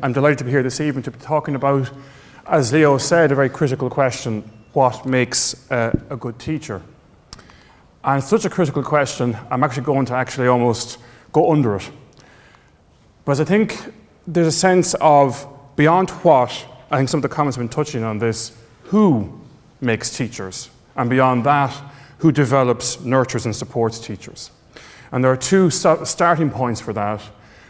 I'm delighted to be here this evening to be talking about, as Leo said, a very critical question: what makes a good teacher? And it's such a critical question, I'm actually going to almost go under it. Because I think there's a sense of, beyond what, I think some of the comments have been touching on this, who makes teachers? And beyond that, who develops, nurtures and supports teachers? And there are two starting points for that.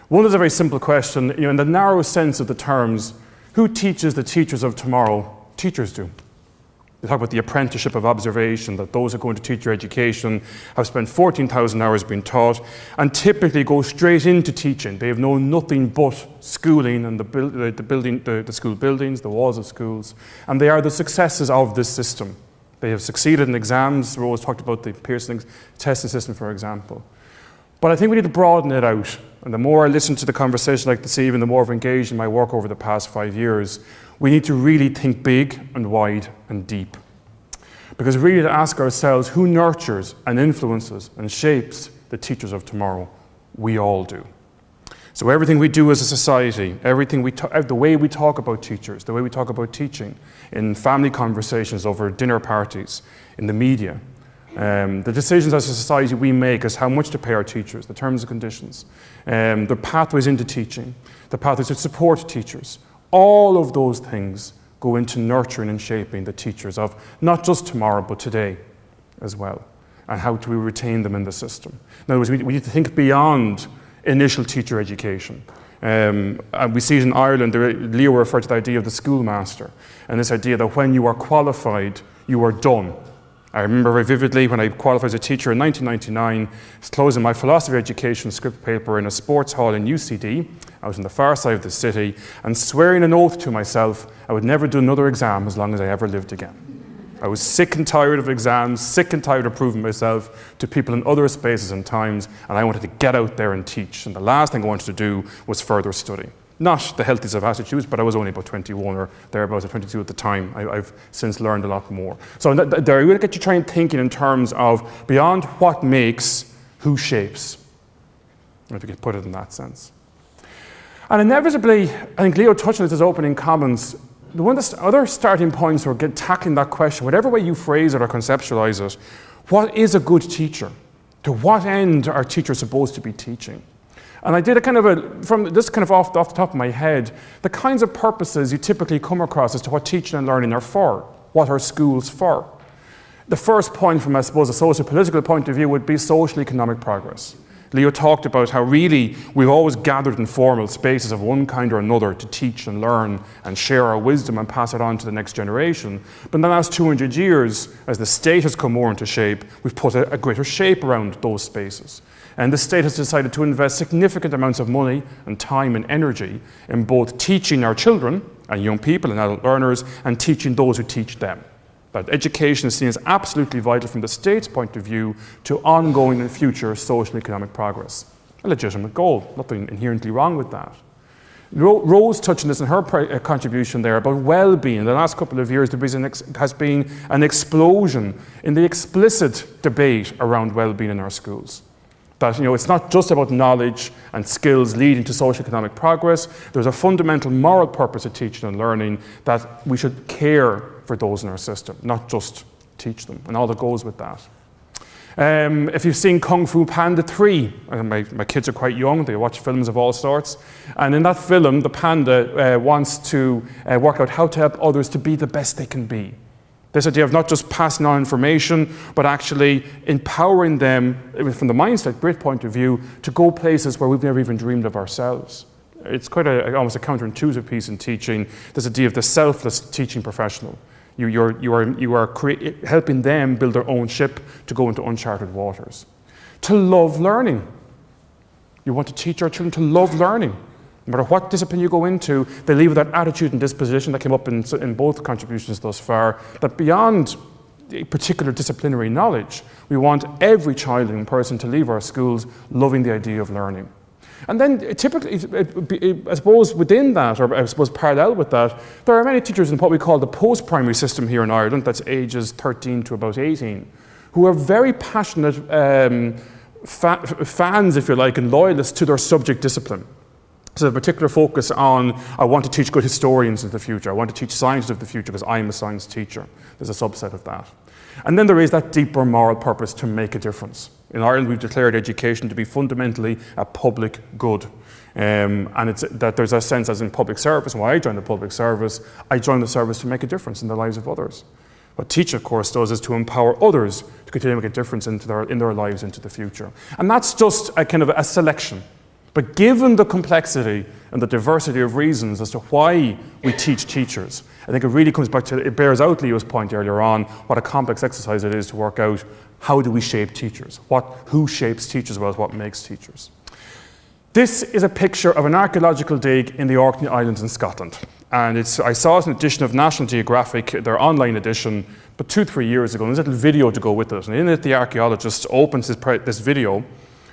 One is a very simple question, in the narrow sense of the terms: who teaches the teachers of tomorrow? Teachers do. They talk about the apprenticeship of observation, that those who go into teacher education have spent 14,000 hours being taught and typically go straight into teaching. They have known nothing but schooling and the school buildings, the walls of schools, and they are the successes of this system. They have succeeded in exams. Rose talked about the Pearson testing system, for example. But I think we need to broaden it out. And the more I listen to the conversation like this evening, the more I've engaged in my work over the past 5 years, we need to really think big and wide and deep. Because we need to ask ourselves, who nurtures and influences and shapes the teachers of tomorrow? We all do. So everything we do as a society, the way we talk about teachers, the way we talk about teaching, in family conversations, over dinner parties, in the media, the decisions as a society we make as how much to pay our teachers, the terms and conditions, the pathways into teaching, the pathways to support teachers, all of those things go into nurturing and shaping the teachers of not just tomorrow, but today as well. And how do we retain them in the system? In other words, we need to think beyond initial teacher education. And we see it in Ireland. Leo referred to the idea of the schoolmaster, and this idea that when you are qualified, you are done. I remember very vividly when I qualified as a teacher in 1999, closing my philosophy education script paper in a sports hall in UCD. I was on the far side of the city, and swearing an oath to myself I would never do another exam as long as I ever lived again. I was sick and tired of exams, sick and tired of proving myself to people in other spaces and times, and I wanted to get out there and teach. And the last thing I wanted to do was further study. Not the healthiest of attitudes, but I was only about 21 or thereabouts, or 22 at the time. I've since learned a lot more. So there, we really get you trying thinking in terms of beyond what makes, who shapes, if you could put it in that sense. And inevitably, I think Leo touched on this as opening comments. One of the other starting points for tackling that question, whatever way you phrase it or conceptualize it, what is a good teacher? To what end are teachers supposed to be teaching? And I did from this off the top of my head, the kinds of purposes you typically come across as to what teaching and learning are for. What are schools for? The first point from, I suppose, a socio-political point of view would be social economic progress. Leo talked about how really we've always gathered in formal spaces of one kind or another to teach and learn and share our wisdom and pass it on to the next generation. But in the last 200 years, as the state has come more into shape, we've put a greater shape around those spaces. And the state has decided to invest significant amounts of money and time and energy in both teaching our children and young people and adult learners and teaching those who teach them. That education is seen as absolutely vital from the state's point of view to ongoing and future social and economic progress. A legitimate goal, nothing inherently wrong with that. Rose touched on this in her contribution there about well-being. In the last couple of years, there has been an explosion in the explicit debate around well-being in our schools. That it's not just about knowledge and skills leading to social economic progress. There's a fundamental moral purpose of teaching and learning, that we should care for those in our system, not just teach them, and all that goes with that. If you've seen Kung Fu Panda 3, my kids are quite young, they watch films of all sorts, and in that film, the panda wants to work out how to help others to be the best they can be. This idea of not just passing on information, but actually empowering them, from the mindset, great point of view, to go places where we've never even dreamed of ourselves. It's quite almost a counterintuitive piece in teaching, this idea of the selfless teaching professional. You are helping them build their own ship to go into uncharted waters. To love learning. You want to teach our children to love learning. No matter what discipline you go into, they leave with that attitude and disposition that came up in both contributions thus far, that beyond particular disciplinary knowledge, we want every child and person to leave our schools loving the idea of learning. And then typically, I suppose within that, or I suppose parallel with that, there are many teachers in what we call the post-primary system here in Ireland, that's ages 13 to about 18, who are very passionate fans, if you like, and loyalists to their subject discipline. So a particular focus on, I want to teach good historians of the future. I want to teach scientists of the future because I'm a science teacher. There's a subset of that. And then there is that deeper moral purpose to make a difference. In Ireland, we've declared education to be fundamentally a public good. And it's that there's a sense, as in public service, and why I joined the public service, I joined the service to make a difference in the lives of others. What Teach, of course, does is to empower others to continue to make a difference in their lives into the future. And that's just a kind of a selection. But given the complexity and the diversity of reasons as to why we teach teachers, I think it really comes back to, it bears out Leo's point earlier on, what a complex exercise it is to work out how do we shape teachers? Who shapes teachers as well as what makes teachers? This is a picture of an archaeological dig in the Orkney Islands in Scotland. And I saw it in an edition of National Geographic, their online edition, but 2-3 years ago. And there's a little video to go with it. And in it, the archaeologist opens this video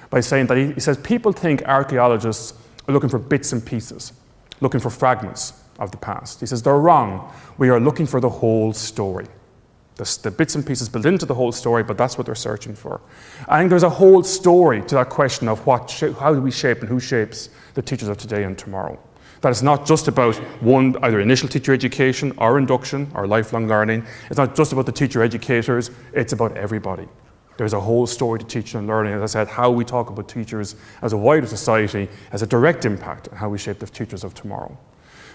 by saying that he says people think archaeologists are looking for bits and pieces, looking for fragments of the past. He says they're wrong. We are looking for the whole story. The bits and pieces built into the whole story, but that's what they're searching for. I think there's a whole story to that question of how do we shape and who shapes the teachers of today and tomorrow. That it's not just about either initial teacher education or induction or lifelong learning. It's not just about the teacher educators, it's about everybody. There's a whole story to teaching and learning. As I said, how we talk about teachers as a wider society has a direct impact on how we shape the teachers of tomorrow.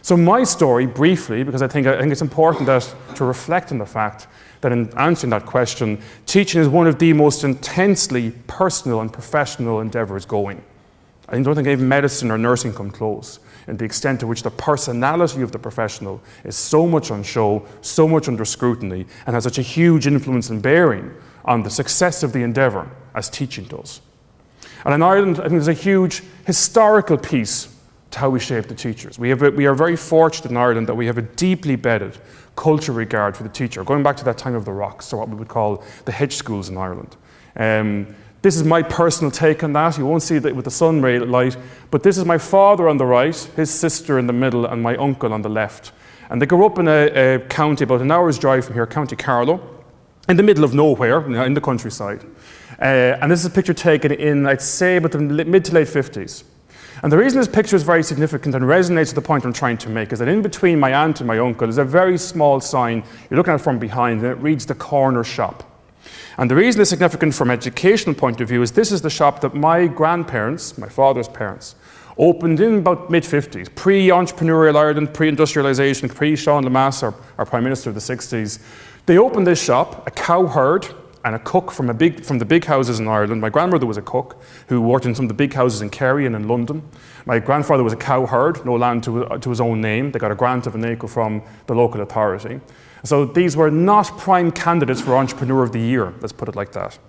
So my story, briefly, because I think it's important to reflect on the fact that in answering that question, teaching is one of the most intensely personal and professional endeavours going. I don't think even medicine or nursing come close, and the extent to which the personality of the professional is so much on show, so much under scrutiny, and has such a huge influence and bearing on the success of the endeavour as teaching does. And in Ireland, I think there's a huge historical piece to how we shape the teachers. We are very fortunate in Ireland that we have a deeply bedded cultural regard for the teacher, going back to that time of the rocks, or what we would call the hedge schools in Ireland. This is my personal take on that. You won't see that with the sunray light, but this is my father on the right, his sister in the middle, and my uncle on the left. And they grew up in a county about an hour's drive from here, County Carlow, in the middle of nowhere, in the countryside. And this is a picture taken in, I'd say, about the mid to late 50s. And the reason this picture is very significant and resonates with the point I'm trying to make is that in between my aunt and my uncle is a very small sign. You're looking at it from behind, and it reads the corner shop. And the reason it's significant from an educational point of view is this is the shop that my grandparents, my father's parents, opened in about mid-50s, pre-entrepreneurial Ireland, pre-industrialisation, pre-Sean Lemass, our Prime Minister of the 60s. They opened this shop, a cow herd, and a cook from the big houses in Ireland. My grandmother was a cook who worked in some of the big houses in Kerry and in London. My grandfather was a cow herd, no land to his own name. They got a grant of an acre from the local authority. So these were not prime candidates for Entrepreneur of the Year, let's put it like that.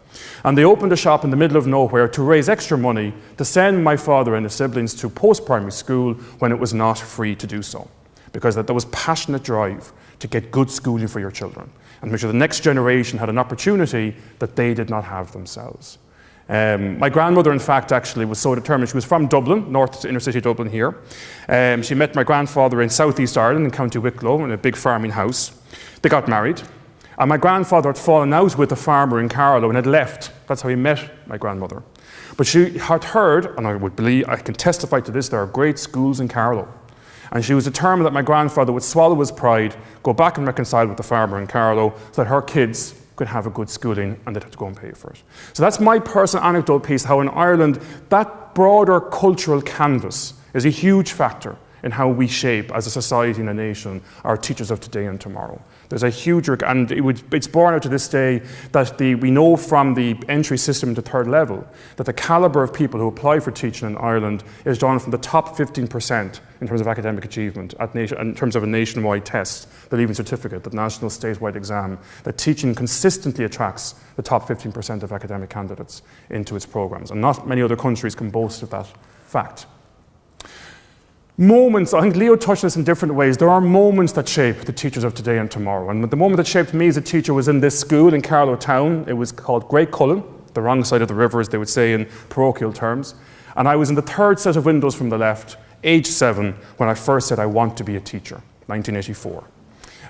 And they opened a shop in the middle of nowhere to raise extra money to send my father and his siblings to post-primary school when it was not free to do so. Because there was passionate drive to get good schooling for your children and make sure the next generation had an opportunity that they did not have themselves. My grandmother, in fact, actually was so determined. She was from Dublin, north to inner city Dublin here. She met my grandfather in southeast Ireland in County Wicklow in a big farming house. They got married. And my grandfather had fallen out with a farmer in Carlow and had left. That's how he met my grandmother. But she had heard, and I can testify to this, there are great schools in Carlow. And she was determined that my grandfather would swallow his pride, go back and reconcile with the farmer in Carlow so that her kids could have a good schooling and they'd have to go and pay for it. So that's my personal anecdote piece, how in Ireland, that broader cultural canvas is a huge factor in how we shape as a society and a nation our teachers of today and tomorrow. There's a huge, and it's borne out to this day that we know from the entry system to third level that the calibre of people who apply for teaching in Ireland is drawn from the top 15% in terms of academic achievement, in terms of a nationwide test, the Leaving Certificate, the national statewide exam, that teaching consistently attracts the top 15% of academic candidates into its programmes. And not many other countries can boast of that fact. Moments, I think Leo touched this in different ways. There are moments that shape the teachers of today and tomorrow. And the moment that shaped me as a teacher was in this school in Carlow Town. It was called Great Cullen, the wrong side of the river, as they would say in parochial terms. And I was in the third set of windows from the left, age 7, when I first said I want to be a teacher, 1984.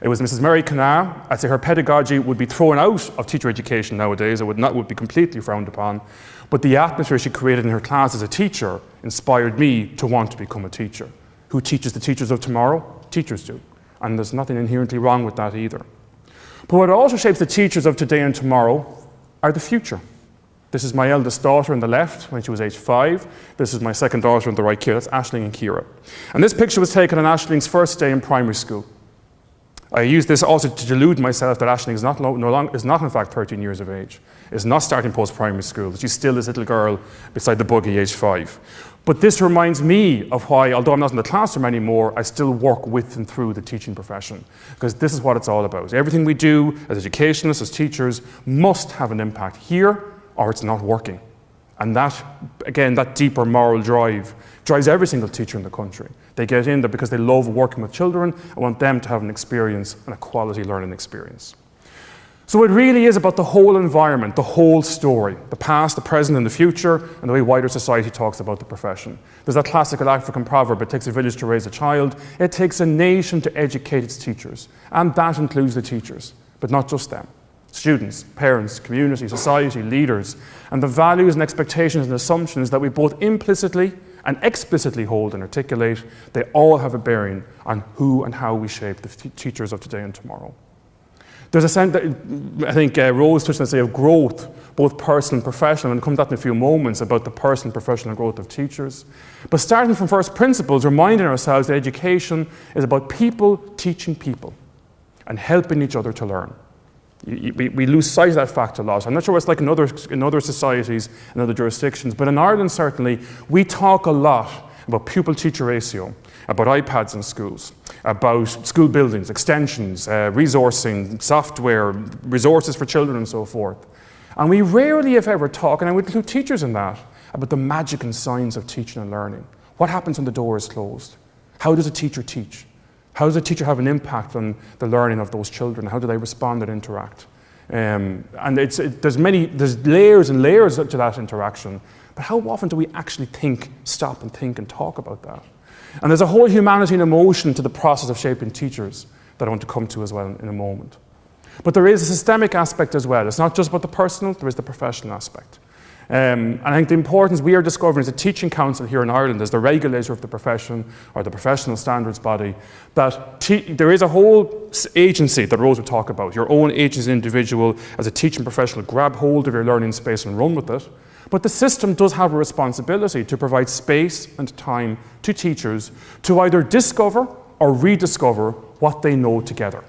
It was Mrs. Mary Cana. I'd say her pedagogy would be thrown out of teacher education nowadays. It would be completely frowned upon. But the atmosphere she created in her class as a teacher inspired me to want to become a teacher. Who teaches the teachers of tomorrow? Teachers do. And there's nothing inherently wrong with that either. But what also shapes the teachers of today and tomorrow are the future. This is my eldest daughter on the left when she was age 5. This is my second daughter on the right here. That's Aisling and Ciara. And this picture was taken on Aisling's first day in primary school. I use this also to delude myself that Aisling is not in fact 13 years of age, is not starting post-primary school. She's still this little girl beside the buggy, age 5. But this reminds me of why, although I'm not in the classroom anymore, I still work with and through the teaching profession. Because this is what it's all about. Everything we do as educationalists, as teachers, must have an impact here, or it's not working. And that, again, that deeper moral drive drives every single teacher in the country. They get in there because they love working with children and want them to have an experience and a quality learning experience. So it really is about the whole environment, the whole story, the past, the present, and the future, and the way wider society talks about the profession. There's that classical African proverb, it takes a village to raise a child. It takes a nation to educate its teachers, and that includes the teachers, but not just them. Students, parents, community, society, leaders, and the values and expectations and assumptions that we both implicitly and explicitly hold and articulate, they all have a bearing on who and how we shape the teachers of today and tomorrow. There's a sense that, I think Rose touched on the idea of growth, both personal and professional, and we'll come to that in a few moments about the personal and professional growth of teachers. But starting from first principles, reminding ourselves that education is about people teaching people and helping each other to learn. We lose sight of that fact a lot. I'm not sure what it's like in other societies and other jurisdictions, but in Ireland certainly, we talk a lot about pupil-teacher ratio, about iPads in schools, about school buildings, extensions, resourcing, software, resources for children and so forth. And we rarely, if ever, talk, and I would include teachers in that, about the magic and science of teaching and learning. What happens when the door is closed? How does a teacher teach? How does a teacher have an impact on the learning of those children? How do they respond and interact? And there's layers and layers to that interaction, but how often do we actually stop and think and talk about that? And there's a whole humanity and emotion to the process of shaping teachers that I want to come to as well in a moment. But there is a systemic aspect as well. It's not just about the personal, there is the professional aspect. And I think the importance we are discovering as a teaching council here in Ireland, as the regulator of the profession, or the professional standards body, that there is a whole agency that Rose would talk about, your own agency as an individual, as a teaching professional, grab hold of your learning space and run with it. But the system does have a responsibility to provide space and time to teachers to either discover or rediscover what they know together.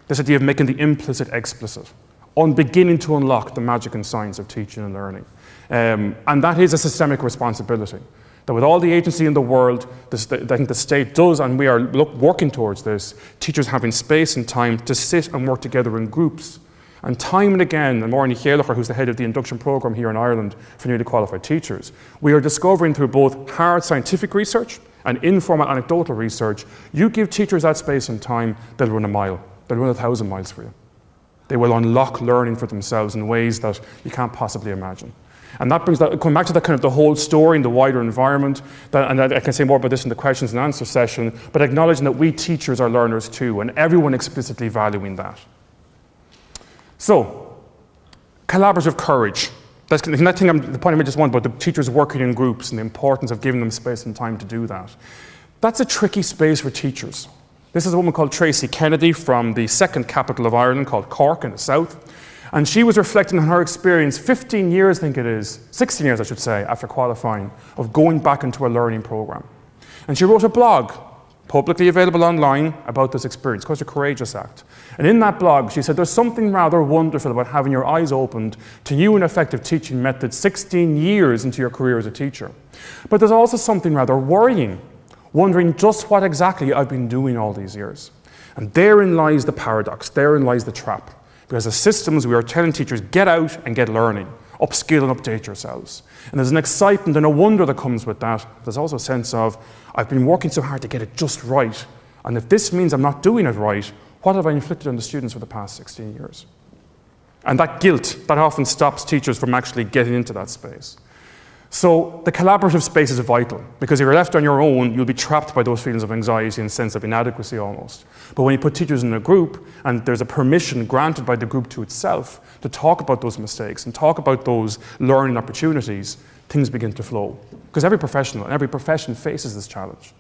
This idea of making the implicit explicit, on beginning to unlock the magic and science of teaching and learning. And that is a systemic responsibility. That with all the agency in the world, I think the state does, and we are working towards this, teachers having space and time to sit and work together in groups. And time and again, and Maureen Chéalacher, who's the head of the induction programme here in Ireland for newly qualified teachers, we are discovering through both hard scientific research and informal anecdotal research, you give teachers that space and time, they'll run a mile. They'll run 1,000 miles for you. They will unlock learning for themselves in ways that you can't possibly imagine. And that brings that, coming back to that kind of the whole story in the wider environment, and I can say more about this in the questions and answer session, but acknowledging that we teachers are learners too, and everyone explicitly valuing that. So, collaborative courage. That's the point I made just one about the teachers working in groups and the importance of giving them space and time to do that. That's a tricky space for teachers. This is a woman called Tracy Kennedy from the second capital of Ireland called Cork in the south. And she was reflecting on her experience 15 years, I think it is, 16 years I should say, after qualifying, of going back into a learning program. And she wrote a blog, publicly available online, about this experience, called The Courageous Act. And in that blog, she said, there's something rather wonderful about having your eyes opened to new and effective teaching methods 16 years into your career as a teacher. But there's also something rather worrying, wondering just what exactly I've been doing all these years. And therein lies the paradox, therein lies the trap. Because as systems, we are telling teachers, get out and get learning, upskill and update yourselves. And there's an excitement and a wonder that comes with that. There's also a sense of, I've been working so hard to get it just right. And if this means I'm not doing it right, what have I inflicted on the students for the past 16 years? And that guilt, that often stops teachers from actually getting into that space. So the collaborative space is vital, because if you're left on your own, you'll be trapped by those feelings of anxiety and sense of inadequacy almost. But when you put teachers in a group, and there's a permission granted by the group to itself to talk about those mistakes and talk about those learning opportunities, things begin to flow. Because every professional and every profession faces this challenge.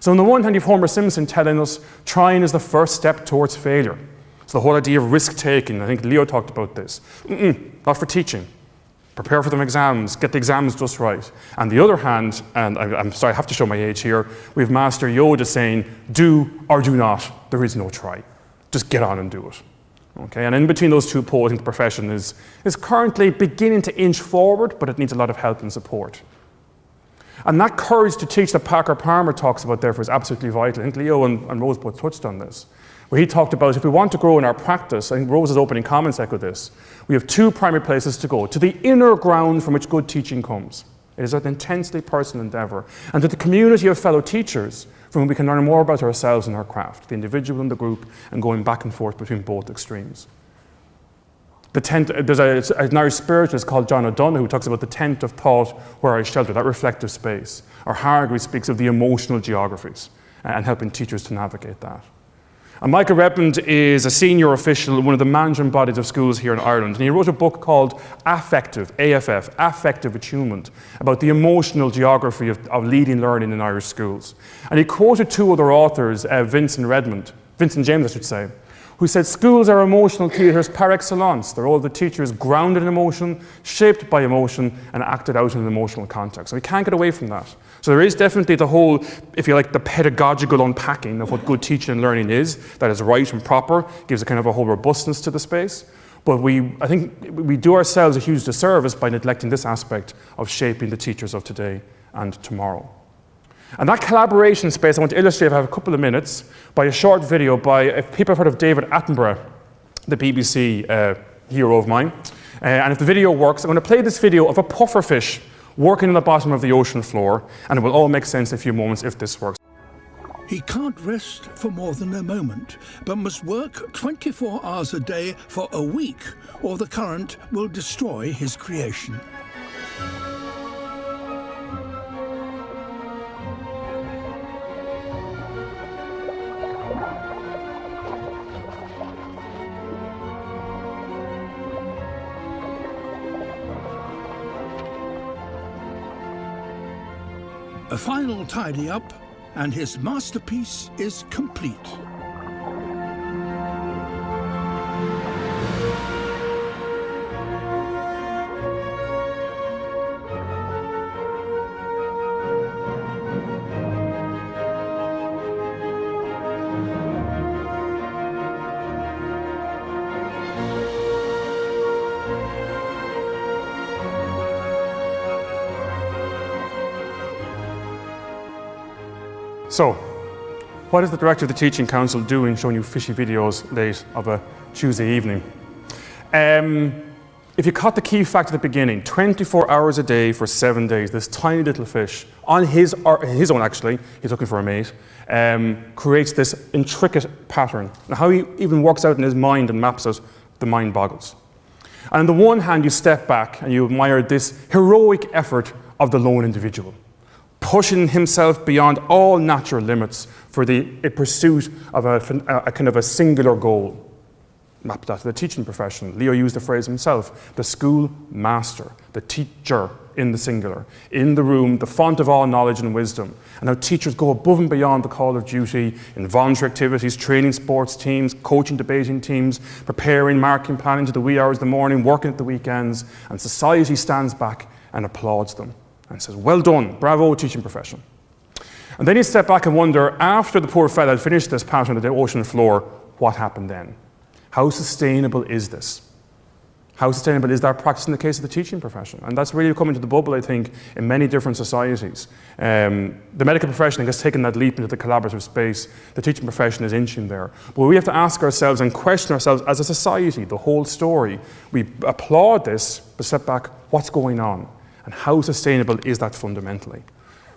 So on the one hand, you've Homer Simpson telling us trying is the first step towards failure. So the whole idea of risk-taking, I think Leo talked about this. Not for teaching. Prepare for them exams, get the exams just right. On the other hand, and I'm sorry, I have to show my age here, we have Master Yoda saying, do or do not, there is no try. Just get on and do it. Okay, and in between those two poles, I think the profession is currently beginning to inch forward, but it needs a lot of help and support. And that courage to teach that Parker Palmer talks about, therefore, is absolutely vital. I think Leo and Rose both touched on this, where he talked about if we want to grow in our practice, I think Rose's opening comments echo this, we have two primary places to go: to the inner ground from which good teaching comes. It is an intensely personal endeavour. And to the community of fellow teachers from whom we can learn more about ourselves and our craft, the individual and the group, and going back and forth between both extremes. There's an Irish spiritualist called John O'Donoghue who talks about the tent of thought where I shelter, that reflective space. Or Hargreaves speaks of the emotional geographies and helping teachers to navigate that. And Michael Redmond is a senior official in one of the management bodies of schools here in Ireland, and he wrote a book called Affective, AFF, Affective Attunement, about the emotional geography of leading learning in Irish schools. And he quoted two other authors, Vincent James, I should say, who said schools are emotional theatres par excellence. They're all the teachers grounded in emotion, shaped by emotion, and acted out in an emotional context. So we can't get away from that. So there is definitely the whole, if you like, the pedagogical unpacking of what good teaching and learning is, that is right and proper, gives a kind of a whole robustness to the space. But I think we do ourselves a huge disservice by neglecting this aspect of shaping the teachers of today and tomorrow. And that collaboration space, I want to illustrate, if I have a couple of minutes, by a short video by, if people have heard of David Attenborough, the BBC hero of mine. And if the video works, I'm going to play this video of a pufferfish working on the bottom of the ocean floor, and it will all make sense in a few moments if this works. He can't rest for more than a moment, but must work 24 hours a day for a week, or the current will destroy his creation. A final tidy up, and his masterpiece is complete. So, what is the Director of the Teaching Council doing showing you fishy videos late of a Tuesday evening? If you caught the key fact at the beginning, 24 hours a day for 7 days, this tiny little fish, on his own actually, he's looking for a mate, creates this intricate pattern. Now how he even works out in his mind and maps out, the mind boggles. And on the one hand, you step back and you admire this heroic effort of the lone individual, pushing himself beyond all natural limits for the pursuit of a kind of a singular goal. Map that to the teaching profession. Leo used the phrase himself, the school master, the teacher in the singular, in the room, the font of all knowledge and wisdom. And how teachers go above and beyond the call of duty in voluntary activities, training sports teams, coaching debating teams, preparing, marking, planning to the wee hours of the morning, working at the weekends, and society stands back and applauds them and says, well done, bravo teaching profession. And then you step back and wonder, after the poor fella had finished this pattern on the ocean floor, what happened then? How sustainable is this? How sustainable is that practice in the case of the teaching profession? And that's really coming to the bubble, I think, in many different societies. The medical profession has taken that leap into the collaborative space. The teaching profession is inching there. But we have to ask ourselves and question ourselves as a society, the whole story. We applaud this, but step back, what's going on? And how sustainable is that fundamentally?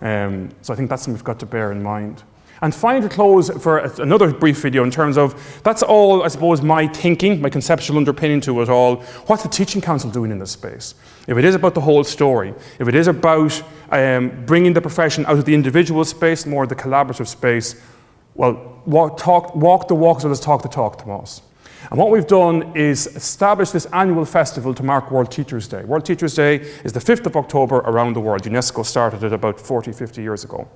So I think that's something we've got to bear in mind. And finally, to close for another brief video in terms of, that's all, I suppose, my thinking, my conceptual underpinning to it all. What's the Teaching Council doing in this space? If it is about the whole story, if it is about bringing the profession out of the individual space, more the collaborative space, well, walk the walk as well as talk the talk, Tomás. And what we've done is establish this annual festival to mark World Teachers' Day. World Teachers' Day is the 5th of October around the world. UNESCO started it about 40, 50 years ago.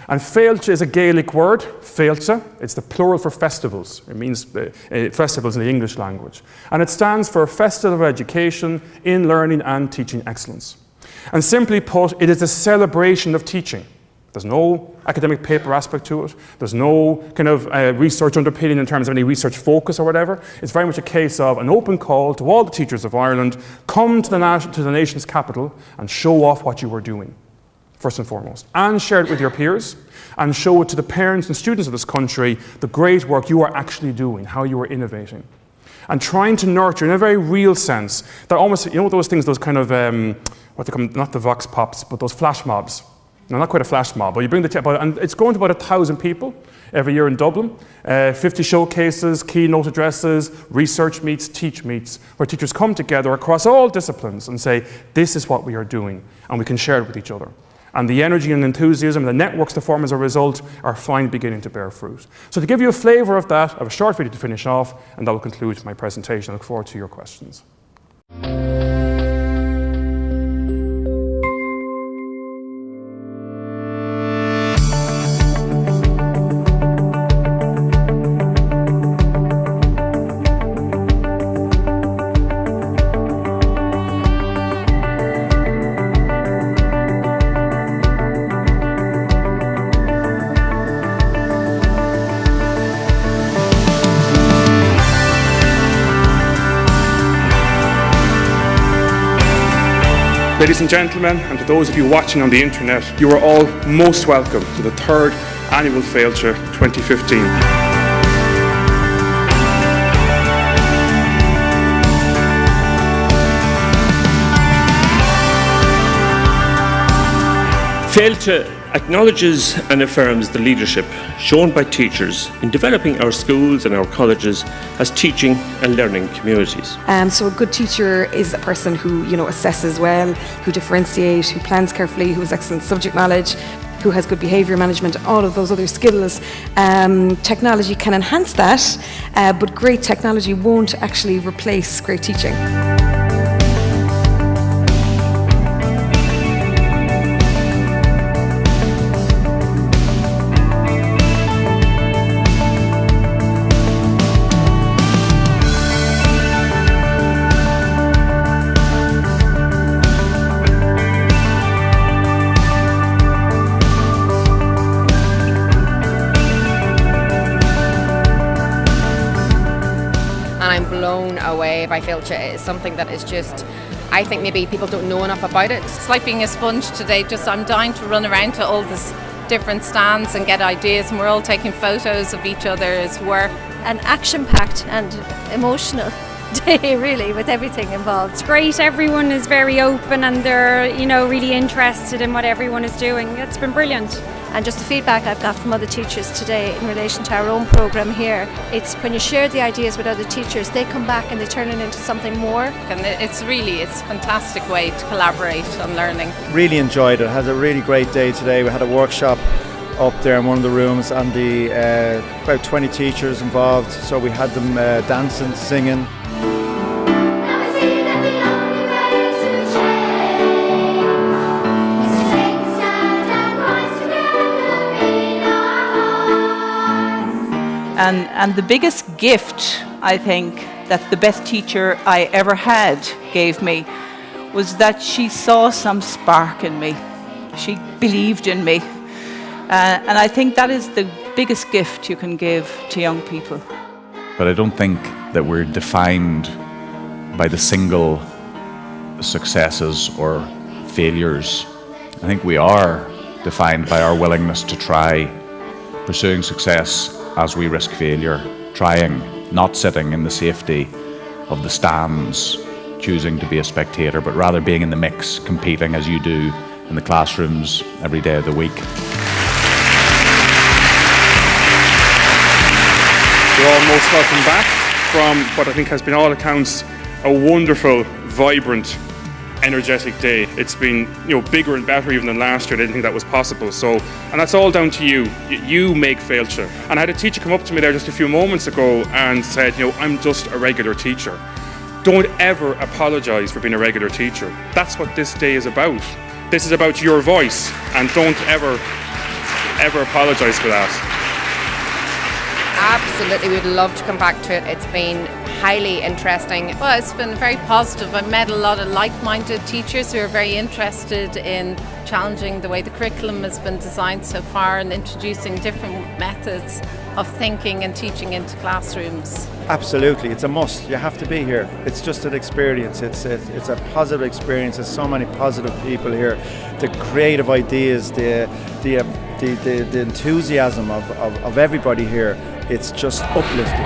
And Féilte is a Gaelic word, Féilte. It's the plural for festivals. It means festivals in the English language. And it stands for Festival of Education in Learning and Teaching Excellence. And simply put, it is a celebration of teaching. There's no academic paper aspect to it. There's no kind of research underpinning in terms of any research focus or whatever. It's very much a case of an open call to all the teachers of Ireland, come to the nation's capital and show off what you were doing, first and foremost. And share it with your peers, and show it to the parents and students of this country, the great work you are actually doing, how you are innovating. And trying to nurture, in a very real sense, that almost, you know those things, those kind of, what they call, not the vox pops, but those flash mobs. No, not quite a flash mob, but you bring and it's going to about 1,000 people every year in Dublin. 50 showcases, keynote addresses, research meets, teach meets, where teachers come together across all disciplines and say, this is what we are doing, and we can share it with each other. And the energy and enthusiasm, the networks that form as a result, are finally beginning to bear fruit. So to give you a flavour of that, I have a short video to finish off, and that will conclude my presentation. I look forward to your questions. Ladies and gentlemen, and to those of you watching on the internet, you are all most welcome to the 3rd Annual Féilte 2015. Féilte acknowledges and affirms the leadership shown by teachers in developing our schools and our colleges as teaching and learning communities. So a good teacher is a person who, assesses well, who differentiates, who plans carefully, who has excellent subject knowledge, who has good behaviour management, all of those other skills. Technology can enhance that, but great technology won't actually replace great teaching. I'm blown away by Féilte. It's something that is just, I think maybe people don't know enough about it. It's like being a sponge today. I'm dying to run around to all these different stands and get ideas, and we're all taking photos of each other's work. An action-packed and emotional day, really, with everything involved. It's great. Everyone is very open and they're, really interested in what everyone is doing. It's been brilliant. And just the feedback I've got from other teachers today in relation to our own programme here, it's when you share the ideas with other teachers, they come back and they turn it into something more. And it's a fantastic way to collaborate on learning. Really enjoyed it. Had a really great day today. We had a workshop up there in one of the rooms, and about 20 teachers involved, so we had them dancing, singing. And the biggest gift, I think, that the best teacher I ever had gave me was that she saw some spark in me. She believed in me. And I think that is the biggest gift you can give to young people. But I don't think that we're defined by the single successes or failures. I think we are defined by our willingness to try, pursuing success as we risk failure, trying, not sitting in the safety of the stands, choosing to be a spectator, but rather being in the mix, competing as you do in the classrooms every day of the week. You're all most welcome back from what I think has been all accounts a wonderful, vibrant, energetic day. It's been, bigger and better even than last year. I didn't think that was possible. And that's all down to you. You make Féilte. And I had a teacher come up to me there just a few moments ago and said, I'm just a regular teacher. Don't ever apologise for being a regular teacher. That's what this day is about. This is about your voice, and don't ever apologise for that. Absolutely, we'd love to come back to it. It's been highly interesting. Well, it's been very positive. I've met a lot of like-minded teachers who are very interested in challenging the way the curriculum has been designed so far and introducing different methods of thinking and teaching into classrooms. Absolutely, it's a must. You have to be here. It's just an experience. It's a positive experience. There's so many positive people here. The creative ideas, the enthusiasm of everybody here. It's just uplifting.